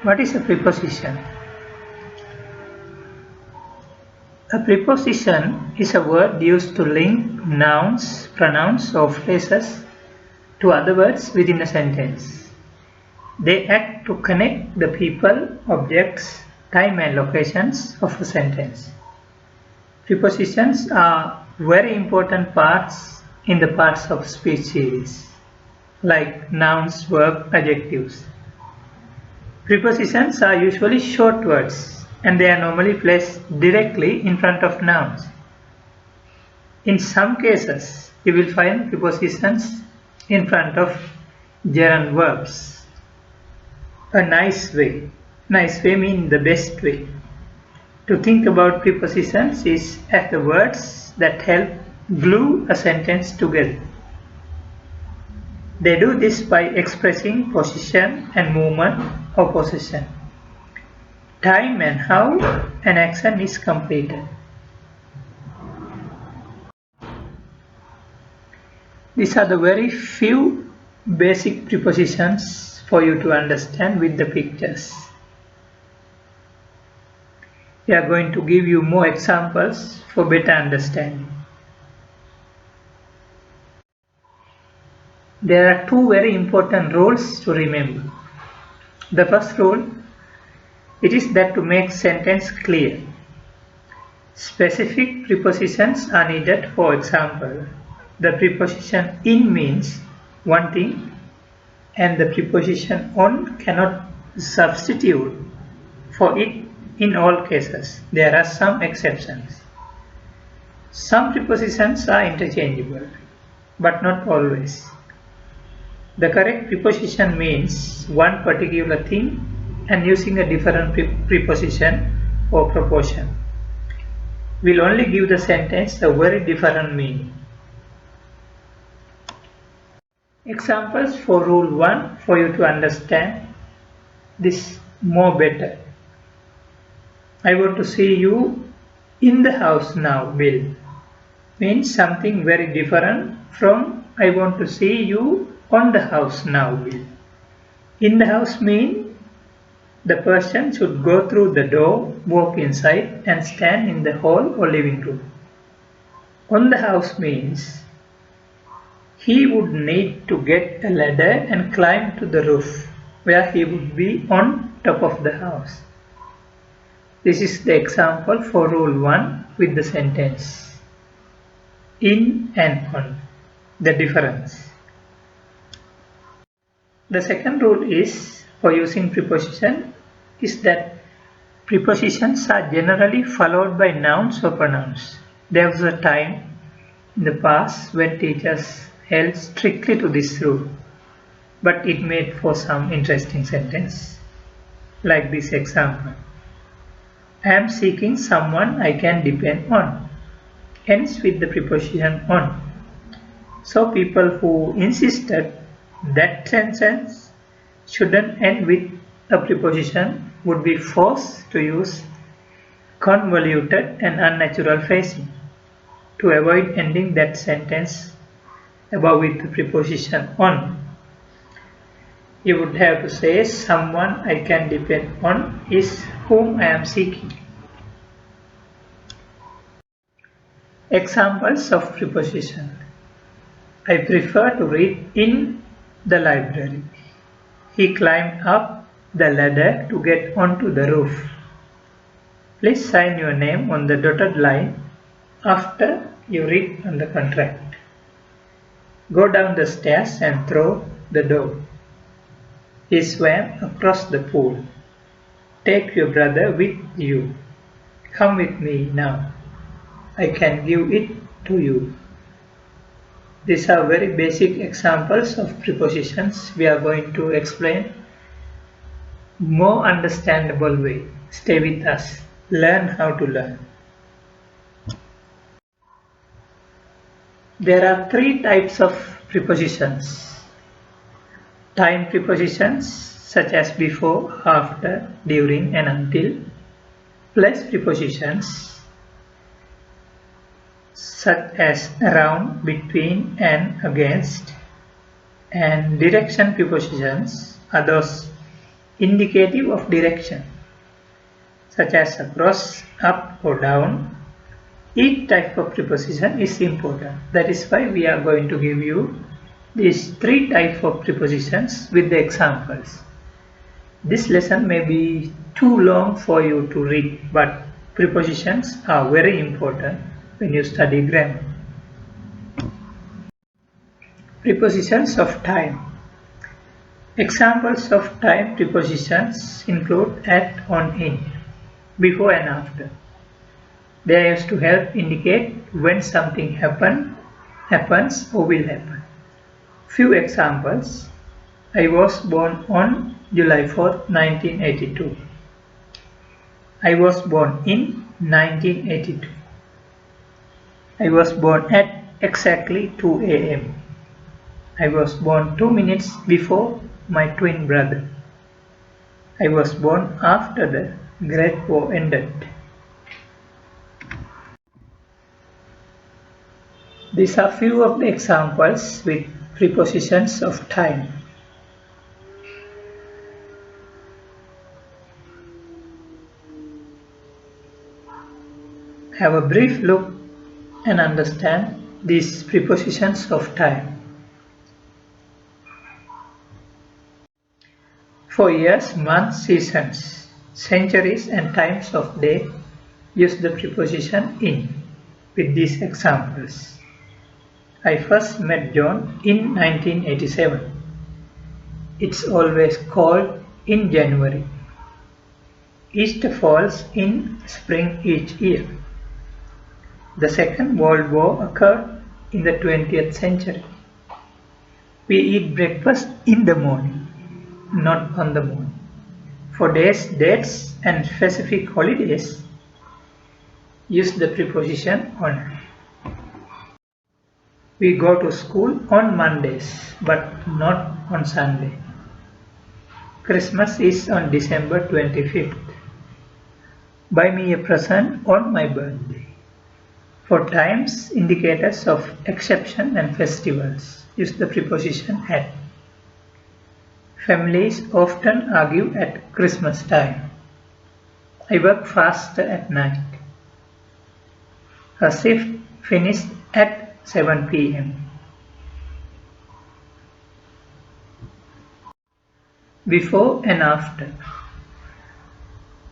What is a preposition? A preposition is a word used to link nouns, pronouns, or phrases to other words within a sentence. They act to connect the people, objects, time and locations of a sentence. Prepositions are very important parts in the parts of speech series, like nouns, verb, adjectives. Prepositions are usually short words and they are normally placed directly in front of nouns. In some cases, you will find prepositions in front of gerund verbs. A nice way. Nice way means the best way. To think about prepositions is as the words that help glue a sentence together. They do this by expressing position and movement or possession, time and how an action is completed. These are the very few basic prepositions for you to understand with the pictures. We are going to give you more examples for better understanding. There are two very important rules to remember. The first rule, it is that to make sentence clear, specific prepositions are needed. For example, the preposition in means one thing and the preposition on cannot substitute for it in all cases. There are some exceptions. Some prepositions are interchangeable, but not always. The correct preposition means one particular thing and using a different preposition or proportion will only give the sentence a very different meaning. Examples for rule 1 for you to understand this more better. I want to see you in the house now, Bill. Means something very different from I want to see you on the house now, Bill. In the house means the person should go through the door, walk inside and stand in the hall or living room. On the house means he would need to get a ladder and climb to the roof where he would be on top of the house. This is the example for rule 1 with the sentence in and on, the difference. The second rule is for using preposition is that prepositions are generally followed by nouns or pronouns. There was a time in the past when teachers held strictly to this rule, but it made for some interesting sentence, like this example. I am seeking someone I can depend on. Ends with the preposition on. So people who insisted that sentence shouldn't end with a preposition would be forced to use convoluted and unnatural phrasing to avoid ending that sentence above with the preposition on. You would have to say someone I can depend on is whom I am seeking. Examples of preposition. I prefer to read in the library. He climbed up the ladder to get onto the roof. Please sign your name on the dotted line after you read on the contract. Go down the stairs and through the door. He swam across the pool. Take your brother with you. Come with me now. I can give it to you. These are very basic examples of prepositions we are going to explain more understandable way. Stay with us. Learn how to learn. There are three types of prepositions. Time prepositions such as before, after, during and until. Place prepositions such as around, between and against. And direction prepositions are those indicative of direction, such as across, up or down. Each type of preposition is important. That is why we are going to give you these three types of prepositions with the examples. This lesson may be too long for you to read, but prepositions are very important when you study grammar. Prepositions of time. Examples of time prepositions include at, on, in, before and after. They are used to help indicate when something happens or will happen. Few examples. I was born on July 4, 1982. I was born in 1982. I was born at exactly 2 a.m. I was born 2 minutes before my twin brother. I was born after the Great War ended. These are few of the examples with prepositions of time. Have a brief look and understand these prepositions of time. For years, months, seasons, centuries and times of day, use the preposition in with these examples. I first met John in 1987. It's always cold in January. Easter falls in spring each year. The Second World War occurred in the 20th century. We eat breakfast in the morning, not on the moon. For days, dates and specific holidays, use the preposition on. We go to school on Mondays, but not on Sunday. Christmas is on December 25th. Buy me a present on my birthday. For times, indicators of exception and festivals, use the preposition at. Families often argue at Christmas time. I work faster at night. Her shift finished at 7 p.m. Before and after.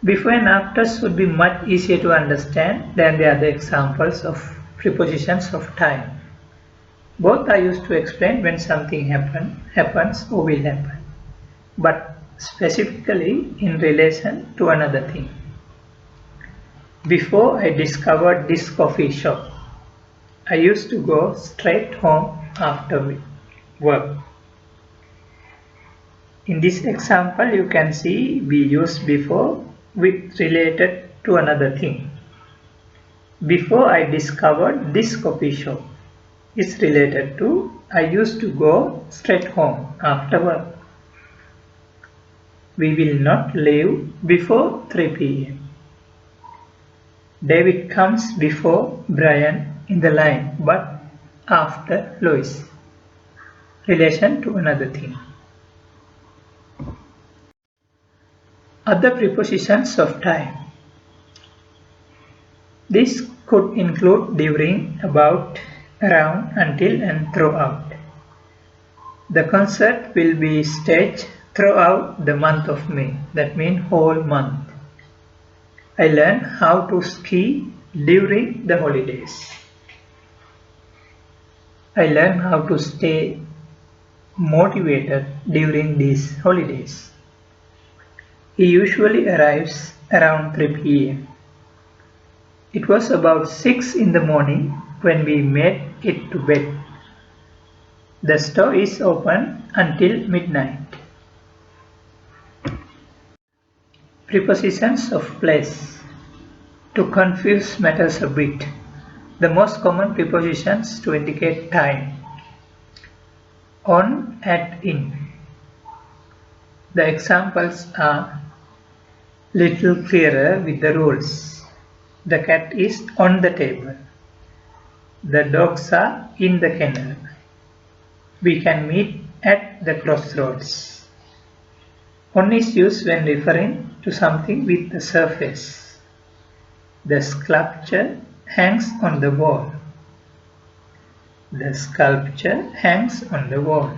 Before and after should be much easier to understand than the other examples of prepositions of time. Both are used to explain when something happens or will happen, but specifically in relation to another thing. Before I discovered this coffee shop, I used to go straight home after work. In this example, you can see we use before with related to another thing. Before I discovered this coffee shop is related to I used to go straight home after work. We will not leave before 3 p.m. David comes before Brian in the line, but after Lois. Relation to another thing. Other prepositions of time. This could include during, about, around, until and throughout. The concert will be staged throughout the month of May. That means whole month. I learned how to ski during the holidays. I learned how to stay motivated during these holidays. He usually arrives around 3 p.m. It was about 6 in the morning when we made it to bed. The store is open until midnight. Prepositions of place. To confuse matters a bit, the most common prepositions to indicate time. On, at, in. The examples are little clearer with the rules. The cat is on the table. The dogs are in the kennel. We can meet at the crossroads. On is used when referring to something with a surface. The sculpture hangs on the wall. The sculpture hangs on the wall.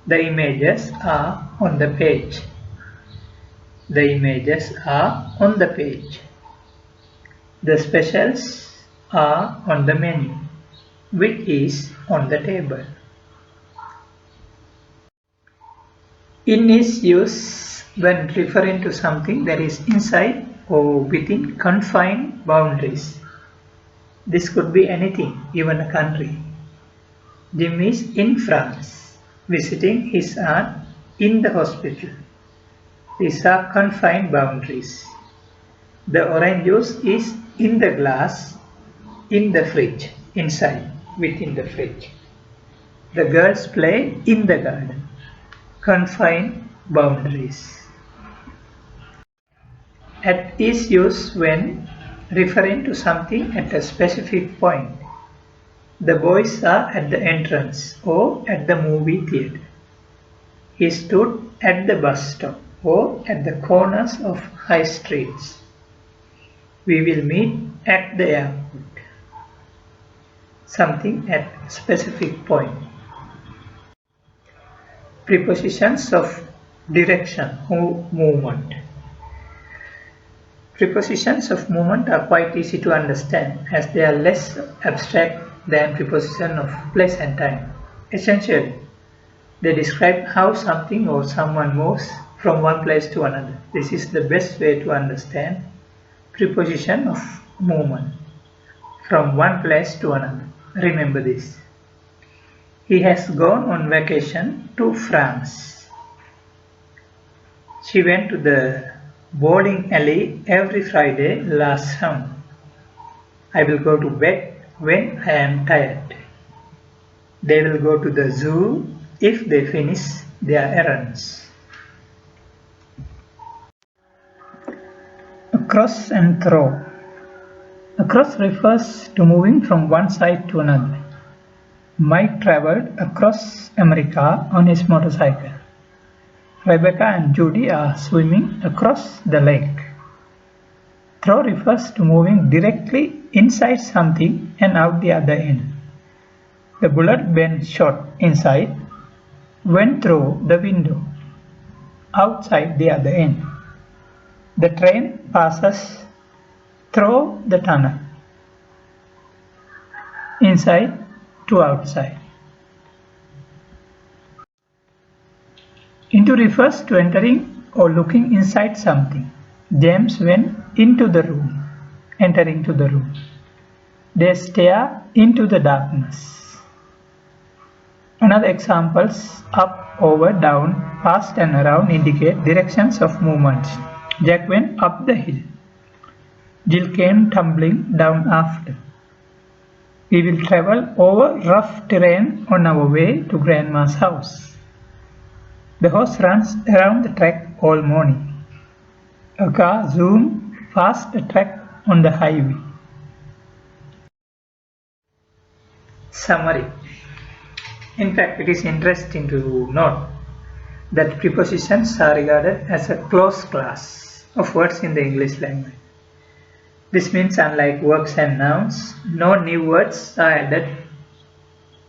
The images are on the page. The images are on the page. The specials are on the menu, which is on the table. In is used when referring to something that is inside or within confined boundaries. This could be anything, even a country. Jim is in France, visiting his aunt in the hospital. These are confined boundaries. The orange juice is in the glass, in the fridge, inside, within the fridge. The girls play in the garden. Confined boundaries. At is used when referring to something at a specific point. The boys are at the entrance or at the movie theater. He stood at the bus stop or at the corners of high streets. We will meet at the airport. Something at a specific point. Prepositions of direction or movement. Prepositions of movement are quite easy to understand as they are less abstract than prepositions of place and time. Essentially, they describe how something or someone moves from one place to another. This is the best way to understand preposition of movement from one place to another. Remember this. He has gone on vacation to France. She went to the bowling alley every Friday last summer. I will go to bed when I am tired. They will go to the zoo if they finish their errands. Across and through. Across refers to moving from one side to another. Mike traveled across America on his motorcycle. Rebecca and Judy are swimming across the lake. Through refers to moving directly inside something and out the other end. The bullet Ben shot inside went through the window, outside the other end. The train passes through the tunnel, inside to outside. Into refers to entering or looking inside something. James went into the room, entering to the room. They stare into the darkness. Another examples up, over, down, past and around indicate directions of movements. Jack went up the hill. Jill came tumbling down after. We will travel over rough terrain on our way to Grandma's house. The horse runs around the track all morning. A car zoomed past the track on the highway. Summary. In fact, it is interesting to note that prepositions are regarded as a closed class of words in the English language. This means, unlike verbs and nouns, no new words are added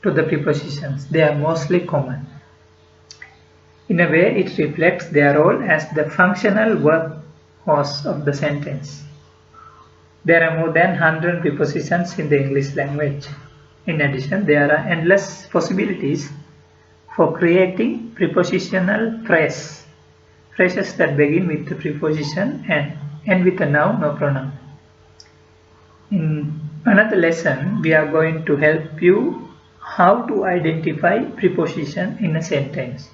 to the prepositions. They are mostly common. In a way, it reflects their role as the functional workhorse of the sentence. There are more than 100 prepositions in the English language. In addition, there are endless possibilities for creating prepositional phrases that begin with the preposition and end with a noun or pronoun. In another lesson, we are going to help you how to identify preposition in a sentence.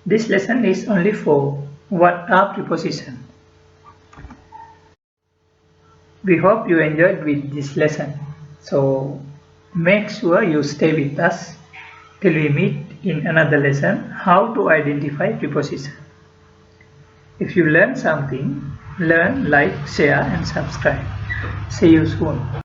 This lesson is only for what are prepositions. We hope you enjoyed with this lesson. So make sure you stay with us till we meet in another lesson, how to identify preposition. If you learn something, learn, like, share and subscribe. See you soon.